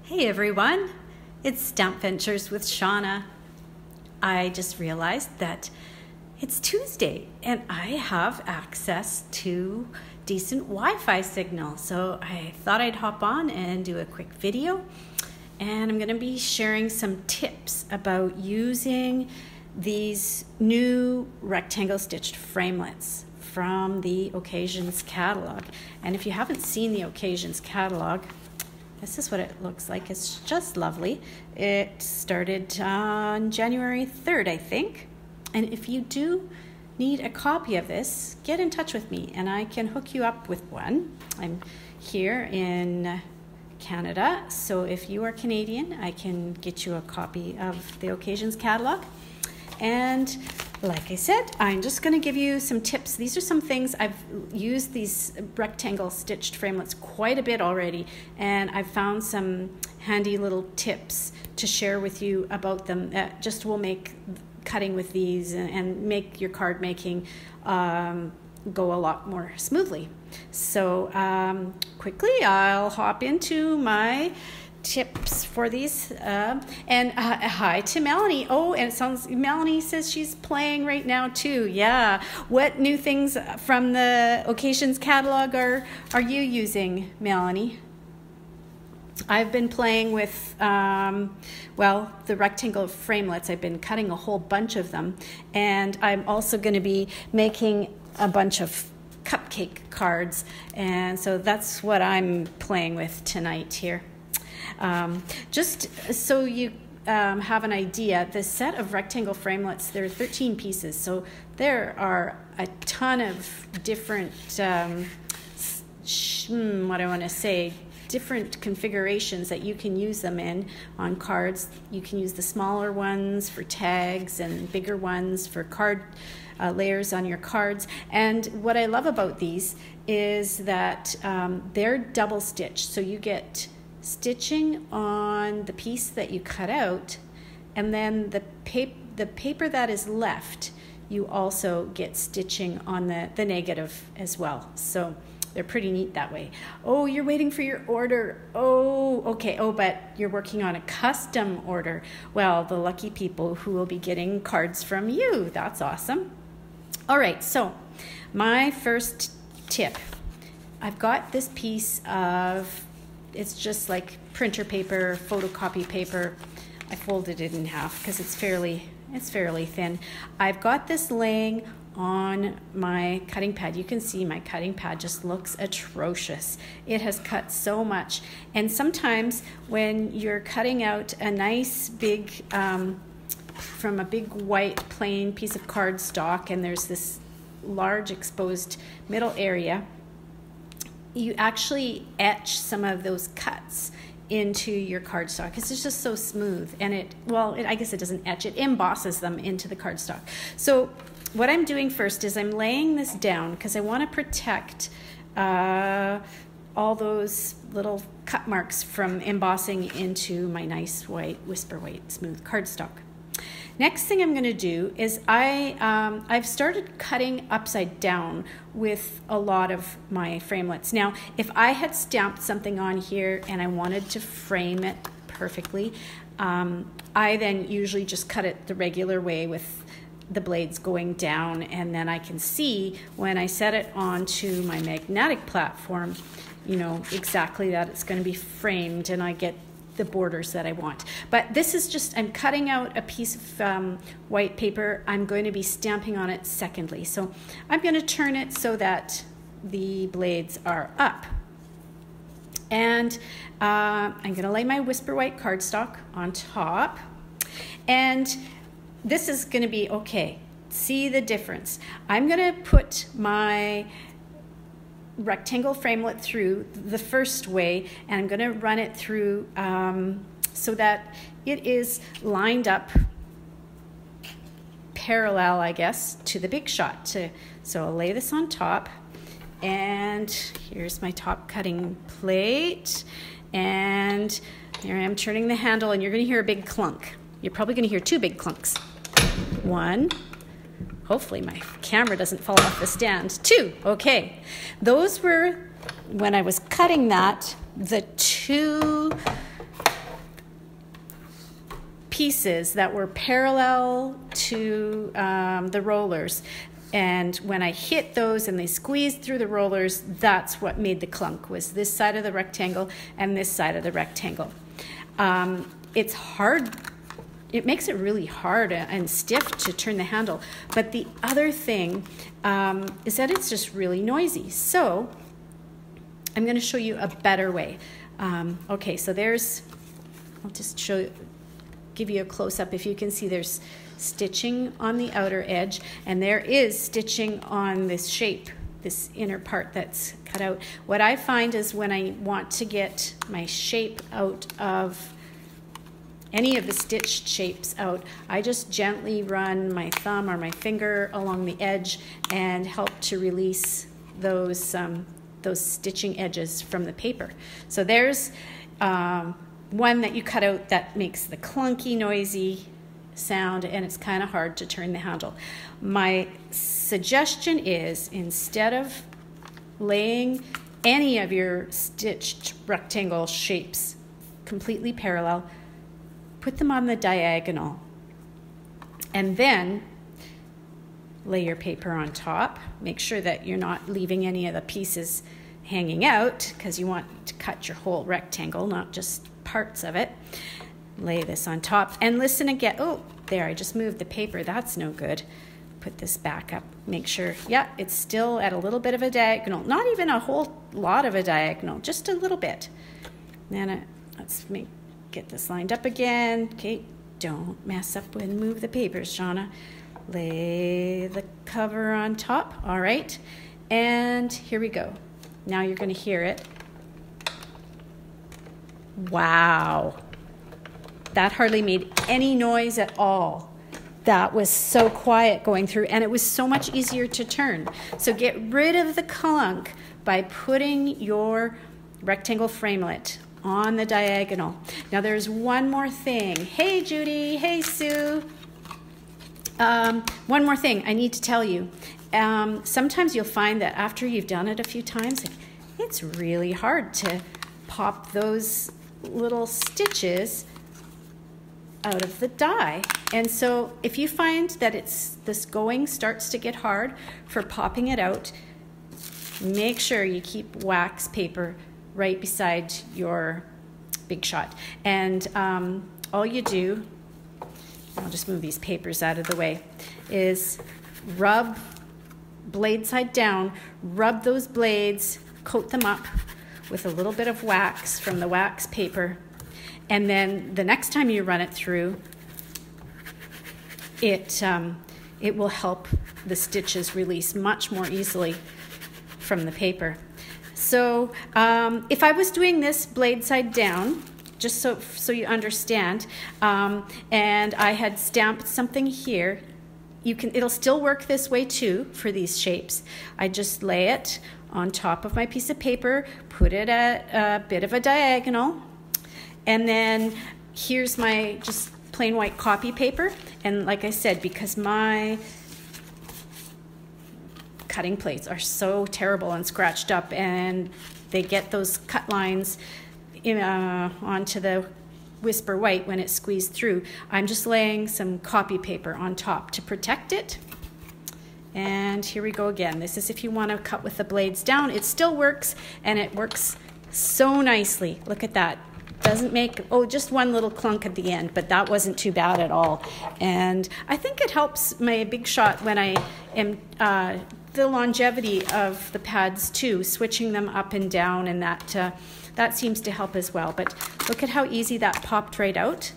Hey everyone, it's Stampventures with Shauna. I just realized that it's Tuesday and I have access to decent Wi-Fi signal. So I thought I'd hop on and do a quick video. And I'm going to be sharing some tips about using these new rectangle stitched framelits from the Occasions catalog. And if you haven't seen the Occasions catalog, this is what it looks like. It's just lovely. It started on January 3rd, I think. And if you do need a copy of this, get in touch with me and I can hook you up with one. I'm here in Canada, so if you are Canadian, I can get you a copy of the Occasions catalog. And like I said, I'm just going to give you some tips. These are some things. I've used these rectangle stitched framelits quite a bit already, and I've found some handy little tips to share with you about them that just will make cutting with these and make your card making go a lot more smoothly. So quickly, I'll hop into my tips for these and hi to Melanie. Oh, and it sounds Melanie says she's playing right now too. Yeah, what new things from the Occasions catalog are you using, Melanie? I've been playing with the rectangle framelits. I've been cutting a whole bunch of them, and I'm also going to be making a bunch of cupcake cards, and so that's what I'm playing with tonight here. Just so you have an idea, the set of rectangle framelits, there are 13 pieces, so there are a ton of different, different configurations that you can use them in on cards. You can use the smaller ones for tags and bigger ones for card layers on your cards. And what I love about these is that they're double stitched, so you get stitching on the piece that you cut out, and then the paper that is left, you also get stitching on the negative as well. So they're pretty neat that way. Oh, you're waiting for your order. Oh, okay. Oh, but you're working on a custom order. Well, the lucky people who will be getting cards from you. That's awesome. All right, so my first tip. I've got this piece of, it's just like printer paper, photocopy paper. I folded it in half because it's fairly thin. I've got this laying on my cutting pad. You can see my cutting pad just looks atrocious. It has cut so much. And sometimes when you're cutting out a nice big, from a big white plain piece of cardstock, and there's this large exposed middle area, you actually etch some of those cuts into your cardstock because it's just so smooth, and I guess it doesn't etch, it embosses them into the cardstock. So what I'm doing first is I'm laying this down because I want to protect all those little cut marks from embossing into my nice white, whisper white, smooth cardstock. Next thing I'm going to do is I've started cutting upside down with a lot of my framelits. Now, if I had stamped something on here and I wanted to frame it perfectly, I then usually just cut it the regular way with the blades going down, and then I can see when I set it onto my magnetic platform, you know, exactly that it's going to be framed and I get the borders that I want. But this is just, I'm cutting out a piece of white paper. I'm going to be stamping on it secondly. So I'm going to turn it so that the blades are up. And I'm going to lay my whisper white cardstock on top. And this is going to be, okay, see the difference. I'm going to put my rectangle framelit through the first way, and I'm going to run it through so that it is lined up parallel, I guess, to the big shot. So I'll lay this on top, and here's my top cutting plate, and here I am turning the handle, and you're going to hear a big clunk. You're probably going to hear two big clunks. One. Hopefully my camera doesn't fall off the stand. Two, okay. Those were, when I was cutting that, the two pieces that were parallel to the rollers. And when I hit those and they squeezed through the rollers, that's what made the clunk, was this side of the rectangle and this side of the rectangle. It's hard. It makes it really hard and stiff to turn the handle. But the other thing is that it's just really noisy. So I'm going to show you a better way. Okay, so I'll just give you a close-up. If you can see, there's stitching on the outer edge, and there is stitching on this shape, this inner part that's cut out. What I find is when I want to get my shape out of any of the stitched shapes out, I just gently run my thumb or my finger along the edge and help to release those stitching edges from the paper. So there's one that you cut out that makes the clunky, noisy sound, and it's kind of hard to turn the handle. My suggestion is, instead of laying any of your stitched rectangle shapes completely parallel, put them on the diagonal, and then lay your paper on top. Make sure that you're not leaving any of the pieces hanging out, because you want to cut your whole rectangle, not just parts of it. Lay this on top and listen again. Oh, there, I just moved the paper. That's no good. Put this back up. Make sure, yeah, it's still at a little bit of a diagonal. Not even a whole lot of a diagonal, just a little bit. Then let's get this lined up again. Okay, don't mess up and move the papers, Shauna. Lay the cover on top. All right, and here we go. Now you're going to hear it. Wow. That hardly made any noise at all. That was so quiet going through, and it was so much easier to turn. So get rid of the clunk by putting your rectangle framelit on the diagonal. Now there's one more thing. Hey Judy, hey Sue. One more thing I need to tell you. Sometimes you'll find that after you've done it a few times, it's really hard to pop those little stitches out of the die. And so if you find that this going starts to get hard for popping it out, make sure you keep wax paper right beside your Big Shot. And all you do, I'll just move these papers out of the way, is rub blade side down, rub those blades, coat them up with a little bit of wax from the wax paper, and then the next time you run it through, it will help the stitches release much more easily from the paper. So if I was doing this blade side down, just so you understand, and I had stamped something here, it'll still work this way too for these shapes. I just lay it on top of my piece of paper, put it at a bit of a diagonal, and then here's my just plain white copy paper. And like I said, because my cutting plates are so terrible and scratched up, and they get those cut lines onto the Whisper White when it's squeezed through, I'm just laying some copy paper on top to protect it. And here we go again. This is if you want to cut with the blades down. It still works, and it works so nicely. Look at that. Doesn't make, just one little clunk at the end, but that wasn't too bad at all. And I think it helps my Big Shot when I am, the longevity of the pads too, switching them up and down, and that seems to help as well. But look at how easy that popped right out.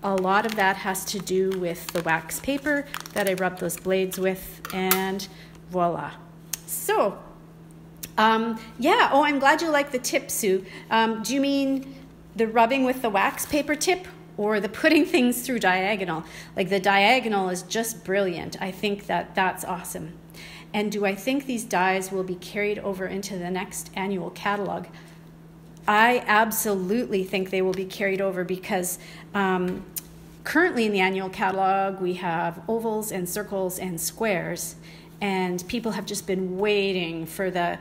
A lot of that has to do with the wax paper that I rubbed those blades with, and voila. So, yeah, I'm glad you like the tip, Sue. Do you mean the rubbing with the wax paper tip, or the putting things through diagonal? Like, the diagonal is just brilliant. I think that's awesome. And do I think these dies will be carried over into the next annual catalog? I absolutely think they will be carried over, because currently in the annual catalog we have ovals and circles and squares, and people have just been waiting for the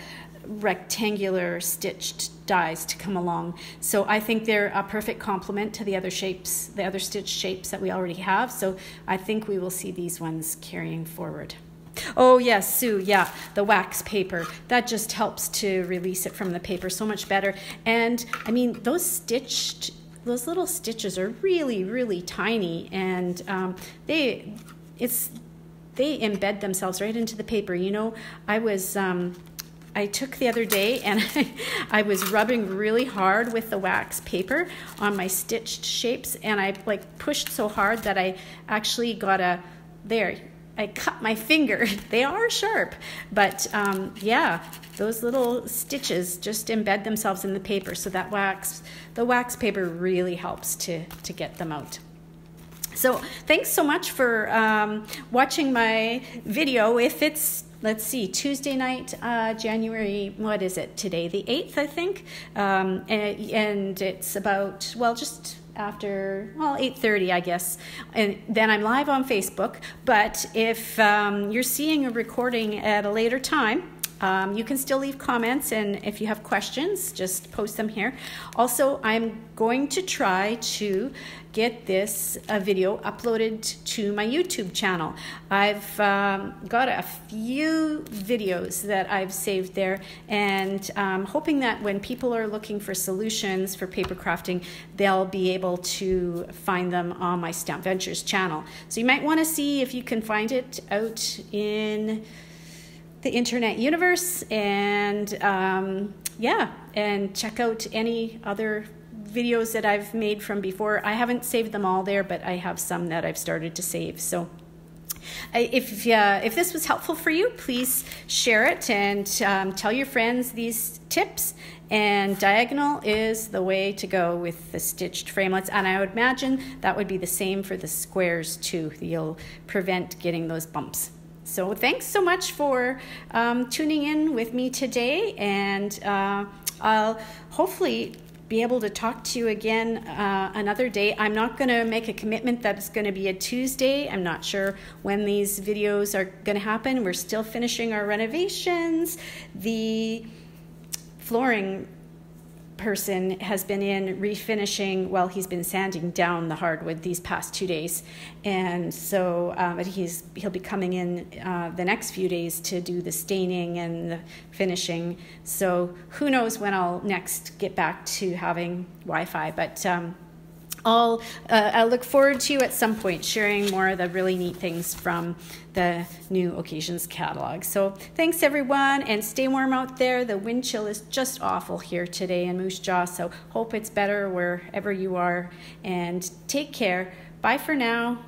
rectangular stitched dies to come along. So I think they're a perfect complement to the other shapes, the other stitch shapes that we already have. So I think we will see these ones carrying forward. Oh yes, Sue, yeah, the wax paper. That just helps to release it from the paper so much better. And I mean, those little stitches are really, really tiny, and they embed themselves right into the paper. You know, I took the other day and I was rubbing really hard with the wax paper on my stitched shapes, and I like pushed so hard that I actually got I cut my finger. They are sharp, but yeah, those little stitches just embed themselves in the paper. So the wax paper really helps to get them out. So thanks so much for watching my video. If it's, let's see, Tuesday night, January, what is it today? The 8th, I think. And it's about, well, just after, well, 8:30, I guess. And then I'm live on Facebook. But if you're seeing a recording at a later time, you can still leave comments, and if you have questions, just post them here. Also, I'm going to try to get this video uploaded to my YouTube channel. I've got a few videos that I've saved there, and I'm hoping that when people are looking for solutions for paper crafting, they'll be able to find them on my Stampventures channel. So you might want to see if you can find it out in the internet universe, and yeah, and check out any other videos that I've made from before. I haven't saved them all there, but I have some that I've started to save. So if this was helpful for you, please share it and tell your friends these tips. And diagonal is the way to go with the stitched framelits, and I would imagine that would be the same for the squares too. You'll prevent getting those bumps. So thanks so much for tuning in with me today, and I'll hopefully be able to talk to you again another day. I'm not going to make a commitment that it's going to be a Tuesday. I'm not sure when these videos are going to happen. We're still finishing our renovations. The flooring person has been in refinishing, well, he's been sanding down the hardwood these past 2 days, and so but he'll be coming in the next few days to do the staining and the finishing. So who knows when I'll next get back to having Wi-Fi, but I'll look forward to at some point sharing more of the really neat things from the New Occasions catalog. So thanks everyone, and stay warm out there. The wind chill is just awful here today in Moose Jaw, so hope it's better wherever you are, and take care. Bye for now.